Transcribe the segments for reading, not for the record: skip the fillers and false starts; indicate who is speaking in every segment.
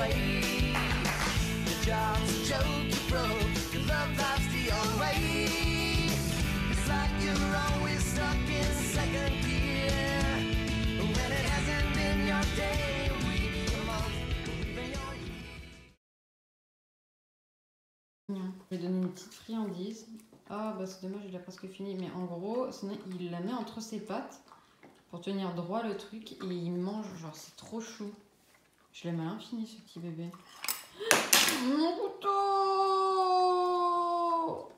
Speaker 1: way. Your job's a joke, you broke, your love life's the old way. It's like you're always stuck in second gear when it hasn't been your day, a week, a month, or even your year.
Speaker 2: Je vais donner une petite friandise. Ah bah c'est dommage, il a presque fini. Mais en gros, il la met entre ses pattes pour tenir droit le truc et il mange, genre c'est trop chou. Je l'aime à l'infini ce petit bébé. Mon couteau.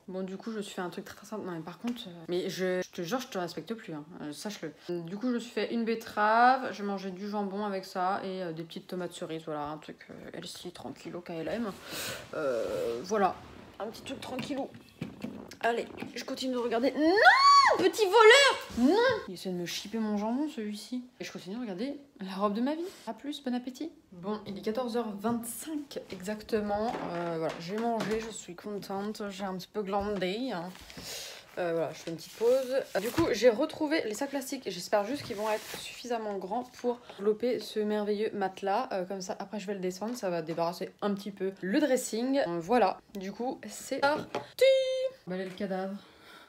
Speaker 2: Bon du coup je me suis fait un truc très simple. Non mais par contre, mais je te jure je te respecte plus, hein. Sache-le. Du coup je me suis fait une betterave, je mangeais du jambon avec ça et des petites tomates cerises. Voilà un truc LC tranquillo KLM. Voilà, un petit truc tranquillou. Allez, je continue de regarder. Non, petit voleur. Non. Il essaie de me chipper mon jambon, celui-ci. Et je continue de regarder la robe de ma vie. A plus, bon appétit. Bon, il est 14h25 exactement. Voilà, j'ai mangé, je suis contente. J'ai un petit peu glandé. Hein. Voilà, je fais une petite pause. Du coup, j'ai retrouvé les sacs plastiques. J'espère juste qu'ils vont être suffisamment grands pour développer ce merveilleux matelas. Comme ça, après, je vais le descendre. Ça va débarrasser un petit peu le dressing. Voilà, du coup, c'est parti. Balayer le cadavre.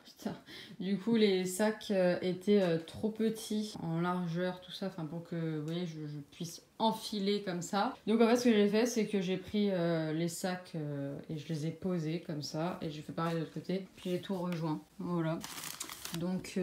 Speaker 2: Putain. Du coup, les sacs étaient trop petits en largeur, tout ça, enfin pour que vous voyez, je puisse enfiler comme ça. Donc en fait, ce que j'ai fait, c'est que j'ai pris les sacs et je les ai posés comme ça, et j'ai fait pareil de l'autre côté. Puis j'ai tout rejoint. Voilà. Donc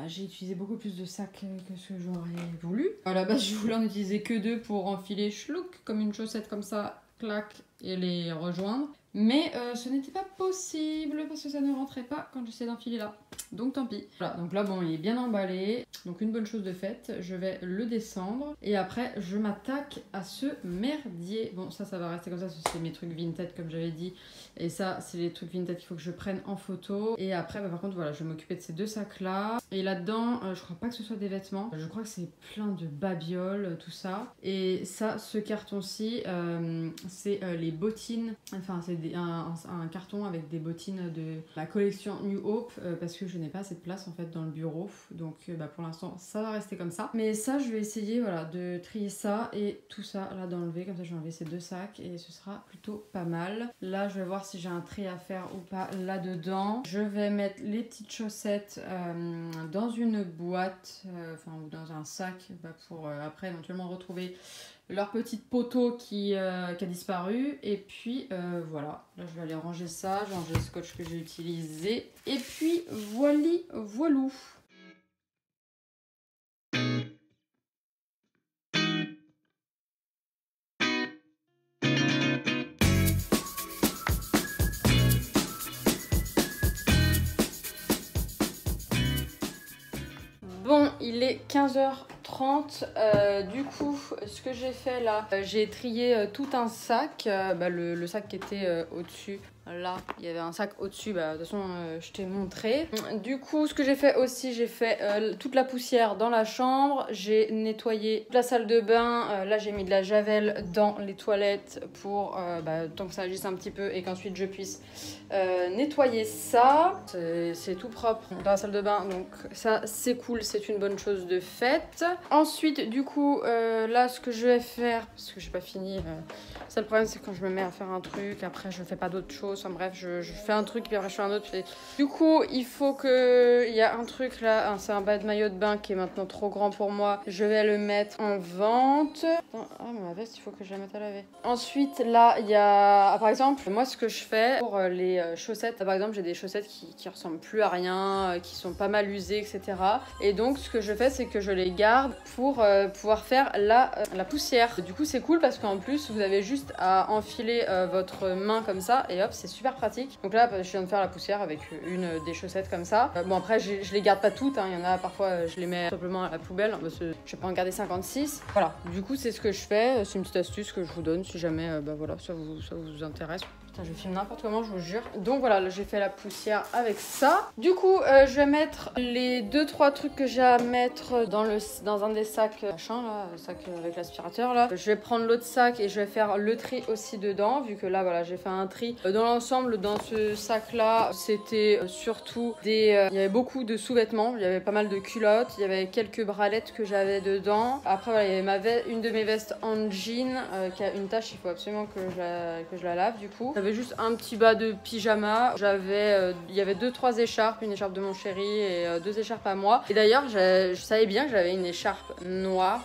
Speaker 2: j'ai utilisé beaucoup plus de sacs que ce que j'aurais voulu. À la base, je voulais en utiliser que 2 pour enfiler chlouk comme une chaussette comme ça, clac, et les rejoindre. Mais ce n'était pas possible parce que ça ne rentrait pas quand j'essayais d'enfiler là. Donc tant pis. Voilà, donc là bon, il est bien emballé. Donc une bonne chose de faite, je vais le descendre. Et après, je m'attaque à ce merdier. Bon, ça va rester comme ça, c'est mes trucs vintage comme j'avais dit. Et ça, c'est les trucs vintage qu'il faut que je prenne en photo. Et après, par contre, voilà, je vais m'occuper de ces 2 sacs là. Et là-dedans, je crois pas que ce soit des vêtements. Je crois que c'est plein de babioles, tout ça. Et ça, ce carton-ci, c'est les bottines. Enfin, c'est un carton avec des bottines de la collection New Hope parce que je n'ai pas assez de place en fait dans le bureau, donc pour l'instant ça va rester comme ça, mais ça je vais essayer voilà de trier ça et tout ça là d'enlever, comme ça je vais enlever ces 2 sacs et ce sera plutôt pas mal. Là je vais voir si j'ai un tri à faire ou pas là dedans. Je vais mettre les petites chaussettes dans une boîte ou dans un sac pour après éventuellement retrouver leur petite poteau qui a disparu. Et puis voilà, là je vais aller ranger ça, je vais ranger le scotch que j'ai utilisé. Et puis voilou. Bon, il est 15h30. Du coup, ce que j'ai fait là, j'ai trié tout un sac, le sac qui était au-dessus. Là, il y avait un sac au-dessus, de toute façon, je t'ai montré. Du coup, ce que j'ai fait aussi, j'ai fait toute la poussière dans la chambre. J'ai nettoyé la salle de bain. Là, j'ai mis de la javel dans les toilettes pour, tant que ça agisse un petit peu et qu'ensuite je puisse nettoyer ça. C'est tout propre dans la salle de bain, donc ça, c'est cool, c'est une bonne chose de faite. Ensuite, du coup, là, ce que je vais faire, parce que j'ai pas fini... Ça, le problème, c'est quand je me mets à faire un truc, après, je fais pas d'autre chose. Enfin bref, je fais un truc, puis après, je fais un autre. Du coup, il faut que... Il y a un truc là, c'est un bas de maillot de bain qui est maintenant trop grand pour moi. Je vais le mettre en vente. Ah, mais ma veste, il faut que je la mette à laver. Ensuite, là, il y a... par exemple, moi, ce que je fais pour les chaussettes, par exemple, j'ai des chaussettes qui ressemblent plus à rien, qui sont pas mal usées, etc. Et donc, ce que je fais, c'est que je les garde pour pouvoir faire la poussière. Du coup, c'est cool parce qu'en plus, vous avez juste à enfiler votre main comme ça et hop, c'est super pratique. Donc là, je viens de faire la poussière avec une des chaussettes comme ça. Bon, après, je les garde pas toutes, hein. Il y en a parfois, je les mets simplement à la poubelle parce que je vais pas en garder 56. Voilà, du coup, c'est ce que je fais. C'est une petite astuce que je vous donne si jamais voilà, ça vous intéresse. Putain, je filme n'importe comment, je vous jure. Donc voilà, j'ai fait la poussière avec ça. Du coup, je vais mettre les 2-3 trucs que j'ai à mettre dans un des sacs machin là, le sac avec l'aspirateur là. Je vais prendre l'autre sac et je vais faire le tri aussi dedans, vu que là voilà, j'ai fait un tri. Dans l'ensemble, dans ce sac là, c'était surtout il y avait beaucoup de sous-vêtements, il y avait pas mal de culottes, il y avait quelques bralettes que j'avais dedans. Après voilà, il y avait une de mes vestes en jean qui a une tache, il faut absolument que je la lave du coup. J'avais juste un petit bas de pyjama, il y avait 2-3 écharpes, une écharpe de mon chéri et 2 écharpes à moi. Et d'ailleurs, je savais bien que j'avais une écharpe noire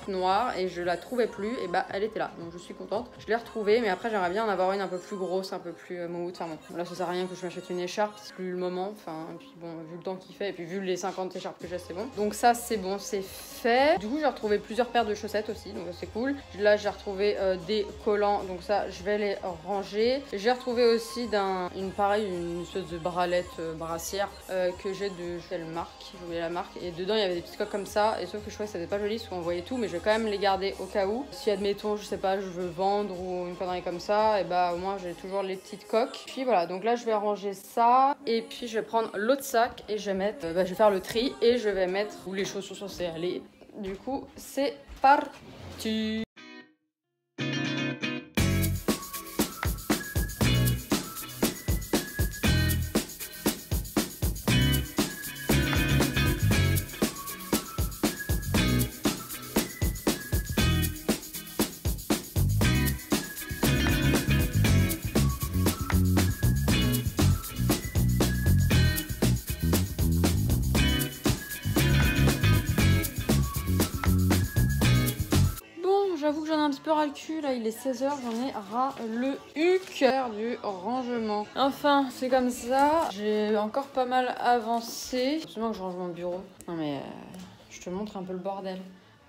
Speaker 2: et je la trouvais plus, et bah elle était là, donc je suis contente. Je l'ai retrouvée, mais après j'aimerais bien en avoir une un peu plus grosse, un peu plus moumoute. Enfin bon, là ça sert à rien que je m'achète une écharpe, c'est plus le moment, enfin, et puis bon, vu le temps qu'il fait, et puis vu les 50 écharpes que j'ai, c'est bon. Donc ça c'est bon, c'est fait. Du coup j'ai retrouvé plusieurs paires de chaussettes aussi, donc c'est cool. Là j'ai retrouvé des collants, donc ça je vais les ranger. J'ai retrouvé aussi une espèce de bralette brassière que j'ai de quelle marque, je voulais la marque, et dedans il y avait des petites coques comme ça, et sauf que je trouvais que ça faisait pas joli parce qu'on voyait tout, mais je vais quand même les garder au cas où. Si admettons, je sais pas, je veux vendre ou une connerie comme ça, et bah au moins j'ai toujours les petites coques. Puis voilà, donc là je vais ranger ça, et puis je vais prendre l'autre sac et je vais mettre, je vais faire le tri et je vais mettre où les choses sont censées aller. Du coup, c'est parti. J'avoue que j'en ai un petit peu ras le cul, là il est 16h, j'en ai ras le huc du rangement. Enfin, c'est comme ça, j'ai encore pas mal avancé. Absolument que je range mon bureau. Non mais je te montre un peu le bordel.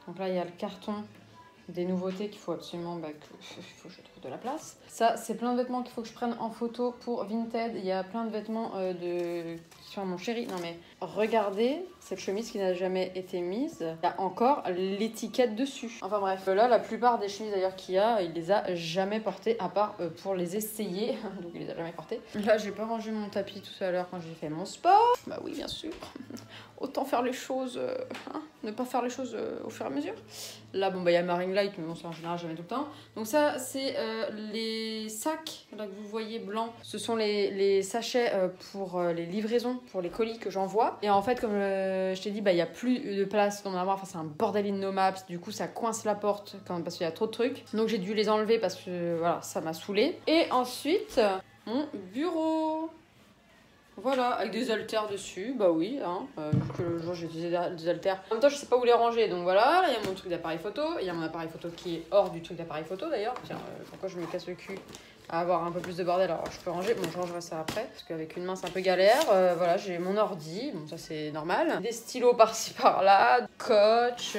Speaker 2: Donc là il y a le carton des nouveautés qu'il faut absolument que je trouve de la place. Ça, c'est plein de vêtements qu'il faut que je prenne en photo pour Vinted. Il y a plein de vêtements qui sont à mon chéri. Non mais regardez cette chemise qui n'a jamais été mise. Il y a encore l'étiquette dessus. Enfin bref, là la plupart des chemises d'ailleurs qu'il y a, il les a jamais portées à part pour les essayer. Donc il les a jamais portées. Là j'ai pas rangé mon tapis tout à l'heure quand j'ai fait mon sport. Bah oui bien sûr. Autant faire les choses, ne pas faire les choses au fur et à mesure. Là bon bah il y a ma ring light, mais bon c'est en général jamais tout le temps. Donc ça c'est les sacs là que vous voyez blancs. Ce sont les sachets pour les livraisons, pour les colis que j'envoie. Et en fait comme je t'ai dit, il n'y a plus de place dans mon armoire. Enfin c'est un bordel innommable. Du coup ça coince la porte parce qu'il y a trop de trucs. Donc j'ai dû les enlever parce que voilà ça m'a saoulée. Et ensuite mon bureau. Voilà, avec des haltères dessus, bah oui, hein, vu que le jour j'ai utilisé des haltères. En même temps, je sais pas où les ranger, donc voilà, là il y a mon truc d'appareil photo, il y a mon appareil photo qui est hors du truc d'appareil photo d'ailleurs. Tiens, pourquoi je me casse le cul à avoir un peu plus de bordel? Alors je peux ranger, bon je rangerai ça après, parce qu'avec une main c'est un peu galère. Voilà, j'ai mon ordi, bon ça c'est normal. Des stylos par-ci par-là, coach,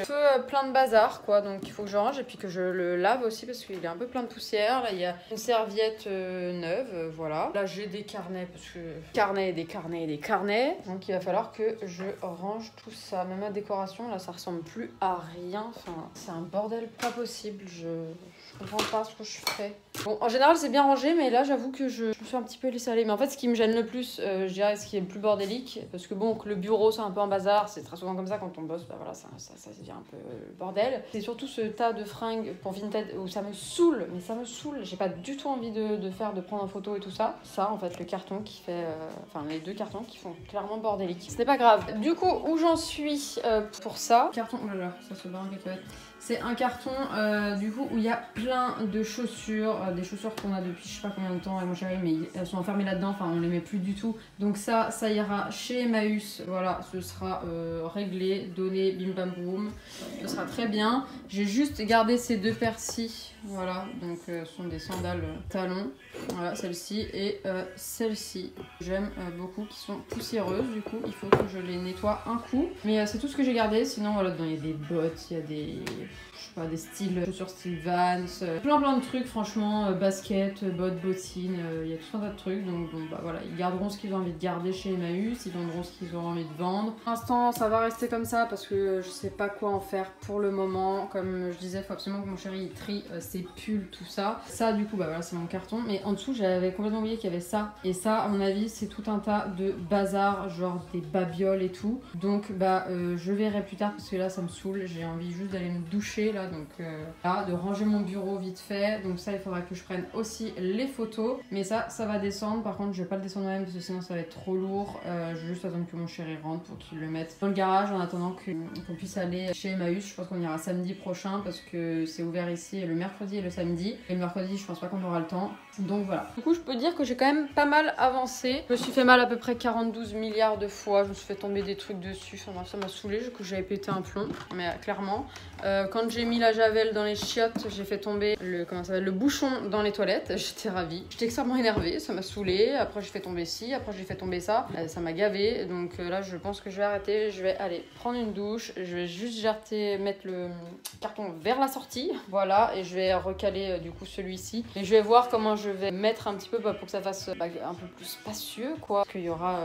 Speaker 2: plein de bazar quoi, donc il faut que je range et puis que je le lave aussi parce qu'il est un peu plein de poussière. Là il y a une serviette neuve, voilà. Là j'ai des carnets, parce que des carnets. Donc il va falloir que je range tout ça. Même la décoration, là ça ressemble plus à rien, enfin c'est un bordel pas possible, je comprends pas ce que je fais. Bon, en général c'est bien rangé, mais là j'avoue que je me suis un petit peu laissée aller. Mais en fait ce qui me gêne le plus, je dirais ce qui est le plus bordélique, parce que bon, que le bureau c'est un peu en bazar, c'est très souvent comme ça quand on bosse, bah voilà, ça devient un peu bordel. C'est surtout ce tas de fringues pour Vinted où ça me saoule, mais ça me saoule. J'ai pas du tout envie de prendre en photo et tout ça. Ça en fait le carton qui fait, enfin les 2 cartons qui font clairement bordélique. Ce n'est pas grave. Du coup, où j'en suis pour ça? Carton, oh là là, ça se barre en cacahuète. C'est un carton du coup où il y a plein de chaussures, des chaussures qu'on a depuis je sais pas combien de temps avec mon chéri, mais elles sont enfermées là-dedans, enfin on les met plus du tout. Donc ça ira chez Emmaüs, voilà, ce sera réglé, donné, bim bam boum, ce sera très bien. J'ai juste gardé ces 2 paires-ci, voilà, donc ce sont des sandales talons, voilà, celle-ci et celle-ci. J'aime beaucoup, qui sont poussiéreuses, du coup il faut que je les nettoie un coup. Mais c'est tout ce que j'ai gardé, sinon voilà, il y a des bottes, il y a des... je sais pas, des styles, chaussures style Vans, plein de trucs franchement, vêtements, baskets, bottes, bottines, il y a tout un tas de trucs. Donc bon, bah voilà, ils garderont ce qu'ils ont envie de garder chez Emmaüs, ils vendront ce qu'ils ont envie de vendre. Pour l'instant, ça va rester comme ça parce que je sais pas quoi en faire pour le moment. Comme je disais, il faut absolument que mon chéri il trie ses pulls, tout ça. Ça, du coup, bah voilà, c'est mon carton. Mais en dessous, j'avais complètement oublié qu'il y avait ça. Et ça, à mon avis, c'est tout un tas de bazar, genre des babioles et tout. Donc, bah, je verrai plus tard parce que là, ça me saoule. J'ai envie juste d'aller me doucher là. Donc, là, de ranger mon bureau vite fait. Donc, ça, il faudra que je prenne aussi les photos. Mais ça va descendre. Par contre, je vais pas le descendre moi-même parce que sinon, ça va être trop lourd. Je vais juste attendre que mon chéri rentre pour qu'il le mette dans le garage en attendant qu'on puisse aller chez Emmaüs. Je pense qu'on ira samedi prochain parce que c'est ouvert ici le mercredi et le samedi. Et le mercredi, je pense pas qu'on aura le temps. Donc voilà. Du coup, je peux dire que j'ai quand même pas mal avancé. Je me suis fait mal à peu près 42 milliards de fois. Je me suis fait tomber des trucs dessus. Enfin, ça m'a saoulé. Que j'avais pété un plomb. Mais clairement. Quand j'ai mis la javel dans les chiottes, j'ai fait tomber le bouchon dans les toilettes. J'étais ravie. J'étais extrêmement énervée. Ça m'a saoulé. Après, j'ai fait tomber ci. Après, j'ai fait tomber ça. Ça m'a gavé. Donc là, je pense que je vais arrêter. Je vais aller prendre une douche. Je vais juste mettre le carton vers la sortie. Voilà. Et je vais recaler du coup celui-ci. Et je vais voir comment je vais mettre un petit peu pour que ça fasse un peu plus spacieux, quoi. Parce qu'il y aura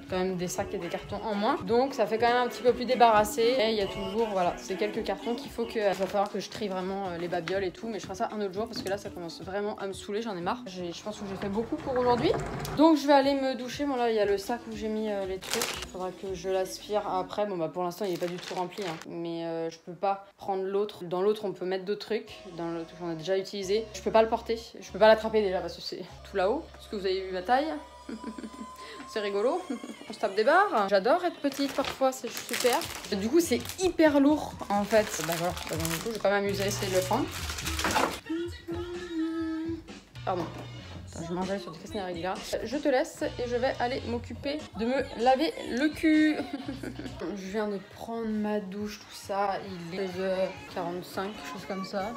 Speaker 2: quand même des sacs et des cartons en moins. Donc ça fait quand même un petit peu plus débarrassé. Et il y a toujours, voilà, ces quelques cartons qu'il faut que... Il va falloir que je trie vraiment les babioles et tout. Mais je ferai ça un autre jour parce que là, ça commence vraiment à me saouler. J'en ai marre. Je pense que j'ai fait beaucoup pour aujourd'hui. Donc je vais aller me doucher. Bon là, il y a le sac où j'ai mis les trucs. Il faudra que je l'aspire après. Bon bah pour l'instant, il est pas du tout rempli. Hein. Mais je peux pas prendre l'autre. Dans l'autre, on peut mettre d'autres trucs. Dans l'autre qu'on a déjà utilisé. Je peux pas le porter. Je peux pas l'attraper déjà parce que c'est tout là-haut. Est-ce que vous avez vu ma taille? C'est rigolo, on se tape des barres. J'adore être petite parfois, c'est super. Du coup, c'est hyper lourd en fait. D'accord, donc du coup, je vais pas m'amuser à essayer de le prendre. Pardon. Attends, je mangeais sur des questions régulières. Je te laisse et je vais aller m'occuper de me laver le cul. Je viens de prendre ma douche, tout ça. Il est 16h45, chose comme ça.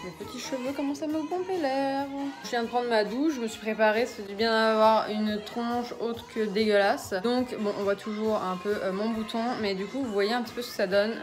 Speaker 2: Mes petits cheveux commencent à me pomper l'air. Je viens de prendre ma douche, je me suis préparée. C'est du bien d'avoir une tronche autre que dégueulasse. Donc bon, on voit toujours un peu mon bouton. Mais du coup, vous voyez un petit peu ce que ça donne.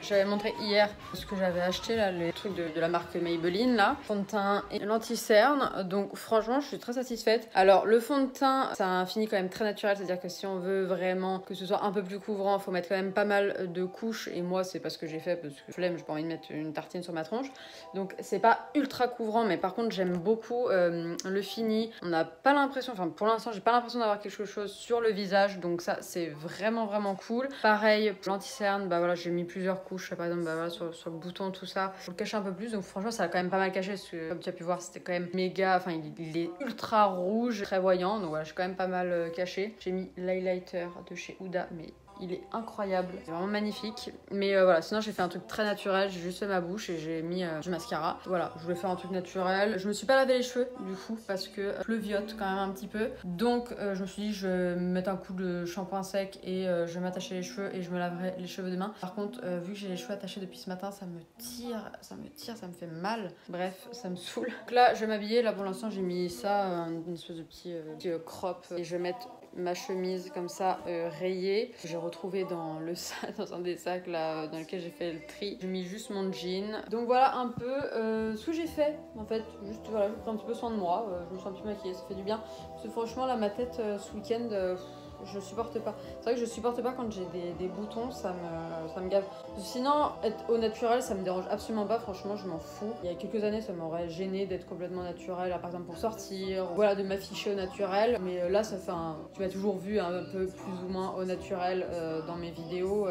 Speaker 2: J'avais montré hier ce que j'avais acheté, là, les trucs de la marque Maybelline, là. Fond de teint et l'anti-cerne. Donc franchement, je suis très satisfaite. Alors le fond de teint, ça a un fini quand même très naturel. C'est-à-dire que si on veut vraiment que ce soit un peu plus couvrant, il faut mettre quand même pas mal de couches. Et moi, c'est pas ce que j'ai fait parce que flemme, j'ai pas envie de mettre une tartine sur ma tronche. Donc c'est pas ultra couvrant, mais par contre j'aime beaucoup le fini. On n'a pas l'impression, enfin pour l'instant j'ai pas l'impression d'avoir quelque chose sur le visage, donc ça c'est vraiment cool. Pareil pour l'anti-cerne, bah voilà, j'ai mis plusieurs couches par exemple, bah voilà, sur le bouton, tout ça pour le cacher un peu plus. Donc franchement ça a quand même pas mal caché parce que comme tu as pu voir c'était quand même méga, enfin il est ultra rouge, très voyant, donc voilà, j'ai quand même pas mal caché. J'ai mis l'highlighter de chez Huda, mais il est incroyable, c'est vraiment magnifique. Mais voilà, sinon j'ai fait un truc très naturel, j'ai juste fait ma bouche et j'ai mis du mascara. Voilà, je voulais faire un truc naturel. Je me suis pas lavé les cheveux du coup parce que pleuviote quand même un petit peu. Donc je me suis dit je vais mettre un coup de shampoing sec et je vais m'attacher les cheveux et je me laverai les cheveux demain. Par contre vu que j'ai les cheveux attachés depuis ce matin, ça me tire, ça me fait mal. Bref, ça me saoule. Donc là je vais m'habiller, là pour l'instant j'ai mis ça, une espèce de petit crop et je vais mettre ma chemise comme ça rayée. J'ai retrouvé dans le sac, dans un des sacs là dans lequel j'ai fait le tri. J'ai mis juste mon jean. Donc voilà un peu ce que j'ai fait en fait. Juste voilà, j'ai pris un petit peu soin de moi. Je me suis un petit peu maquillée, ça fait du bien. Parce que franchement là ma tête ce week-end je supporte pas. C'est vrai que je supporte pas quand j'ai des boutons, ça me gave. Sinon, être au naturel, ça me dérange absolument pas. Franchement, je m'en fous. Il y a quelques années, ça m'aurait gêné d'être complètement naturel, par exemple pour sortir, voilà, de m'afficher au naturel. Mais là, ça fait tu m'as toujours vu un peu plus ou moins au naturel dans mes vidéos.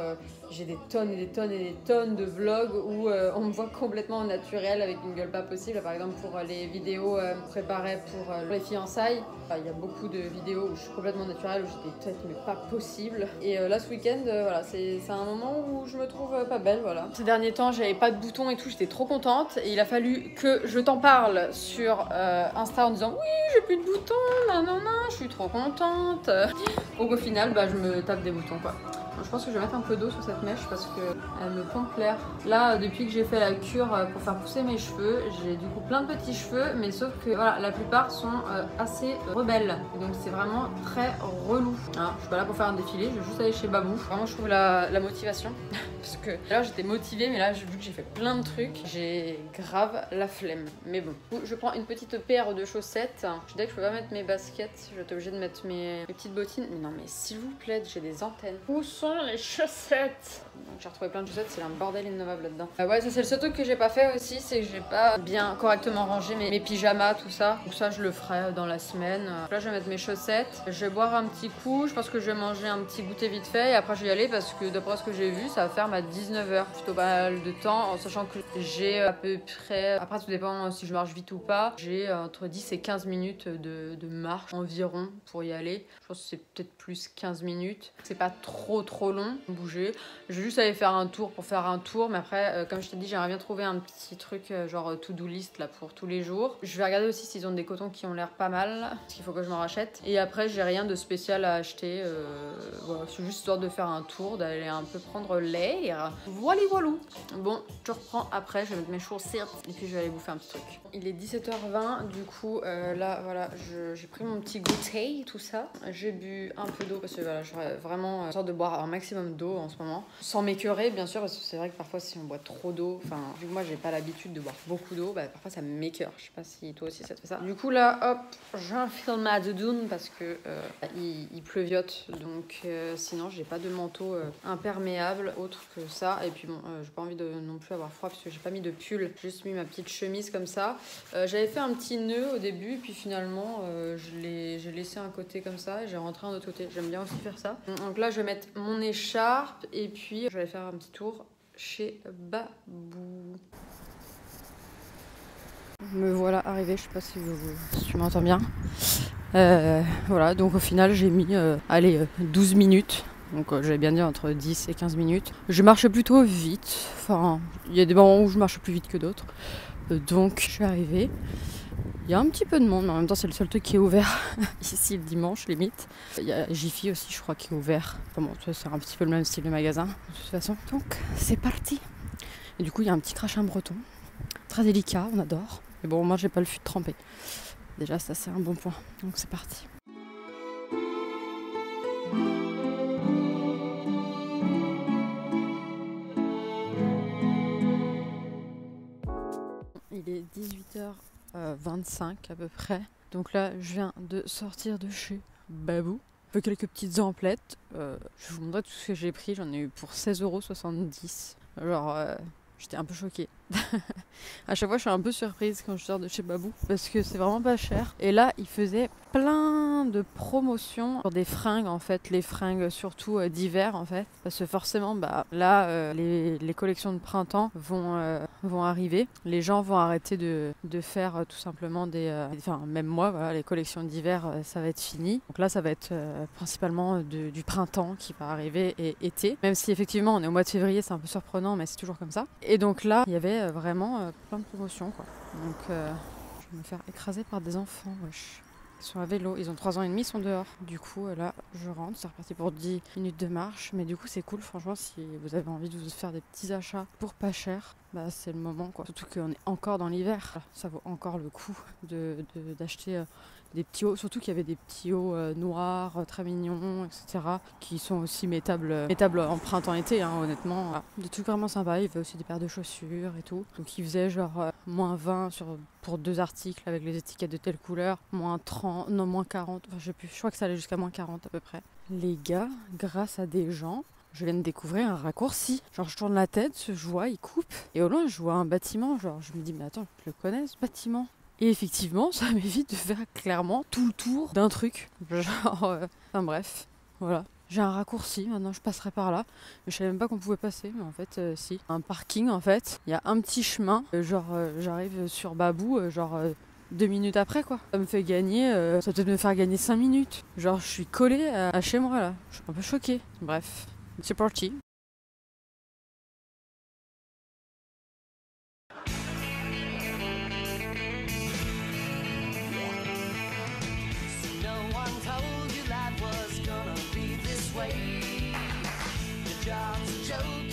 Speaker 2: J'ai des tonnes et des tonnes et des tonnes de vlogs où on me voit complètement au naturel avec une gueule pas possible. Par exemple, pour les vidéos préparées pour les fiançailles, il y a beaucoup de vidéos où je suis complètement naturelle, où j'ai des têtes mais pas possible. Et là, ce week-end, voilà, c'est un moment où je me trouve pas belle, voilà. Ces derniers temps, j'avais pas de boutons et tout, j'étais trop contente. Et il a fallu que je t'en parle sur Insta en disant oui, j'ai plus de boutons, non, je suis trop contente. Donc au final, bah, je me tape des boutons, quoi. Je pense que je vais mettre un peu d'eau sur cette mèche parce qu'elle me pompe l'air. Là, depuis que j'ai fait la cure pour faire pousser mes cheveux, j'ai du coup plein de petits cheveux, mais sauf que voilà, la plupart sont assez rebelles. Et donc c'est vraiment très relou. Hein, je suis pas là pour faire un défilé, je vais juste aller chez Babou. Vraiment, je trouve la motivation. Parce que là, j'étais motivée, mais là, vu que j'ai fait plein de trucs, j'ai grave la flemme. Mais bon, je prends une petite paire de chaussettes. Je dis que je peux pas mettre mes baskets, je vais être obligée de mettre mes petites bottines. Mais non, mais s'il vous plaît, j'ai des antennes. Où sont les chaussettes? Donc j'ai retrouvé plein de chaussettes, c'est un bordel innommable là-dedans. Ouais, ça c'est le seul truc que j'ai pas fait aussi, c'est que j'ai pas bien correctement rangé mes pyjamas, tout ça. Donc ça, je le ferai dans la semaine. Là, je vais mettre mes chaussettes. Je vais boire un petit coup. Je pense que je vais manger un petit goûter vite fait. Et après, je vais y aller parce que d'après ce que j'ai vu, ça va faire ma 19h. Plutôt pas mal de temps, en sachant que j'ai à peu près... Après, tout dépend si je marche vite ou pas. J'ai entre 10 et 15 minutes de marche environ pour y aller. Je pense que c'est peut-être plus 15 minutes. C'est pas trop long. Bouger. Je vais juste aller faire un tour pour faire un tour. Mais après, comme je t'ai dit, j'aimerais bien trouver un petit truc genre to-do list là pour tous les jours. Je vais regarder aussi s'ils ont des cotons qui ont l'air pas mal. Parce qu'il faut que je m'en rachète. Et après, j'ai rien de spécial à acheter. Voilà, c'est juste histoire de faire un tour, d'aller un peu prendre l'air. Voilà. Bon, je reprends après. Je vais mettre mes chaussettes et puis je vais aller bouffer un petit truc. Il est 17h20. Du coup, là, voilà, j'ai pris mon petit goûter, tout ça. J'ai bu un peu d'eau parce que voilà, j'aurais vraiment sorte de boire un maximum d'eau en ce moment. Sans m'écœurer, bien sûr, parce que c'est vrai que parfois, si on boit trop d'eau, enfin, vu que moi, j'ai pas l'habitude de boire beaucoup d'eau, bah, parfois, ça m'écœure. Je sais pas si toi aussi, ça te fait ça. Du coup, là, hop, j'enfile ma doudoune parce que il pleuviote. Donc, sinon, j'ai pas de manteau imperméable autre que ça. Et puis, bon, j'ai pas envie de non plus avoir froid parce que j'ai pas mis de pull. J'ai juste mis ma petite chemise comme ça. J'avais fait un petit nœud au début, puis finalement, j'ai laissé un côté comme ça et j'ai rentré un autre côté. J'aime bien aussi faire ça. Donc là, je vais mettre mon écharpe et puis je vais aller faire un petit tour chez Babou. Me voilà arrivée, je sais pas si tu m'entends bien. Voilà, donc au final j'ai mis 12 minutes. Donc j'avais bien dit entre 10 et 15 minutes. Je marche plutôt vite. Enfin, il y a des moments où je marche plus vite que d'autres. Donc je suis arrivée. Il y a un petit peu de monde, mais en même temps c'est le seul truc qui est ouvert ici le dimanche limite. Il y a Jiffy aussi je crois qui est ouvert. Enfin bon, c'est un petit peu le même style de magasin de toute façon. Donc c'est parti. Et du coup il y a un petit crachin breton. Très délicat, on adore. Mais bon, moi j'ai pas le fût de tremper. Déjà ça c'est un bon point. Donc c'est parti. Il est 18h25 à peu près. Donc là, je viens de sortir de chez Babou. Quelques petites emplettes. Je vous montrerai tout ce que j'ai pris. J'en ai eu pour 16,70 €. Genre, j'étais un peu choquée. À chaque fois, je suis un peu surprise quand je sors de chez Babou parce que c'est vraiment pas cher. Et là, ils faisaient plein de promotions sur des fringues en fait, les fringues surtout d'hiver en fait. Parce que forcément, là, les collections de printemps vont arriver. Les gens vont arrêter de faire tout simplement enfin, même moi, voilà, les collections d'hiver, ça va être fini. Donc là, ça va être principalement du printemps qui va arriver et été. Même si effectivement, on est au mois de février, c'est un peu surprenant, mais c'est toujours comme ça. Et donc là, il y avait vraiment plein de promotions quoi. Donc je vais me faire écraser par des enfants, wesh. Ils sont à vélo, ils ont 3 ans et demi, ils sont dehors. Du coup là je rentre, c'est reparti pour 10 minutes de marche. Mais du coup c'est cool, franchement, si vous avez envie de vous faire des petits achats pour pas cher, c'est le moment quoi. Surtout qu'on est encore dans l'hiver, ça vaut encore le coup d'acheter des petits hauts, surtout qu'il y avait des petits hauts noirs, très mignons, etc. qui sont aussi métables en printemps-été, hein, honnêtement. Voilà. Des trucs vraiment sympas, il y avait aussi des paires de chaussures et tout. Donc ils faisaient genre moins 20 pour 2 articles avec les étiquettes de telle couleur, moins 30, non moins 40, enfin je sais plus, je crois que ça allait jusqu'à moins 40 à peu près. Les gars, grâce à des gens, je viens de découvrir un raccourci. Genre je tourne la tête, je vois, il coupe. Et au loin je vois un bâtiment, genre je me dis mais attends, je le connais ce bâtiment. Et effectivement, ça m'évite de faire clairement tout le tour d'un truc. Genre, enfin bref, voilà. J'ai un raccourci, maintenant je passerai par là. Je savais même pas qu'on pouvait passer, mais en fait, si. Un parking, en fait. Il y a un petit chemin. J'arrive sur Babou, 2 minutes après, quoi. Ça me fait gagner, ça peut me faire gagner 5 minutes. Genre, je suis collée à chez moi, là. Je suis un peu choquée. Bref, c'est parti.
Speaker 1: joke.